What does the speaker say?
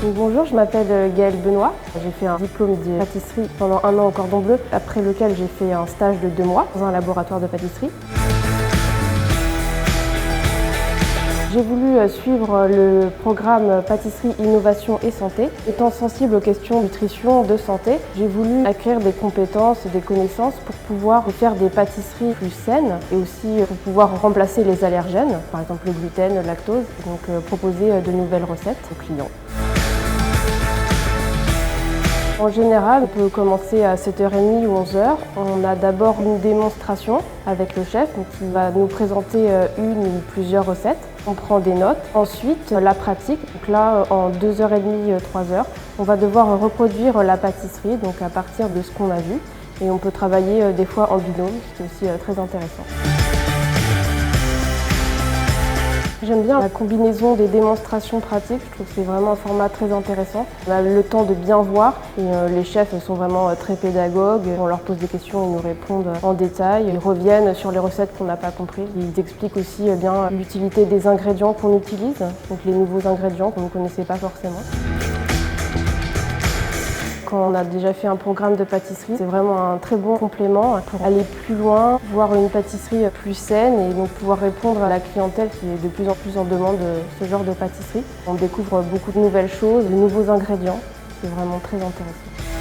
Donc, bonjour, je m'appelle Gaëlle Benoît. J'ai fait un diplôme de pâtisserie pendant 1 an au Cordon Bleu, après lequel j'ai fait un stage de 2 mois dans un laboratoire de pâtisserie. J'ai voulu suivre le programme Pâtisserie, Innovation et Santé. Étant sensible aux questions de nutrition, de santé, j'ai voulu acquérir des compétences, des connaissances pour pouvoir faire des pâtisseries plus saines et aussi pour pouvoir remplacer les allergènes, par exemple le gluten, le lactose, donc proposer de nouvelles recettes aux clients. En général, on peut commencer à 7h30 ou 11h. On a d'abord une démonstration avec le chef qui va nous présenter une ou plusieurs recettes. On prend des notes. Ensuite, la pratique. Donc là, en 2h30, 3h, on va devoir reproduire la pâtisserie donc à partir de ce qu'on a vu. Et on peut travailler des fois en binôme, ce qui est aussi très intéressant. J'aime bien la combinaison des démonstrations pratiques, je trouve que c'est vraiment un format très intéressant. On a le temps de bien voir et les chefs sont vraiment très pédagogues. On leur pose des questions, ils nous répondent en détail. Ils reviennent sur les recettes qu'on n'a pas compris. Ils expliquent aussi bien l'utilité des ingrédients qu'on utilise, donc les nouveaux ingrédients qu'on ne connaissait pas forcément. Quand on a déjà fait un programme de pâtisserie, c'est vraiment un très bon complément pour aller plus loin, voir une pâtisserie plus saine et donc pouvoir répondre à la clientèle qui est de plus en plus en demande de ce genre de pâtisserie. On découvre beaucoup de nouvelles choses, de nouveaux ingrédients, c'est vraiment très intéressant.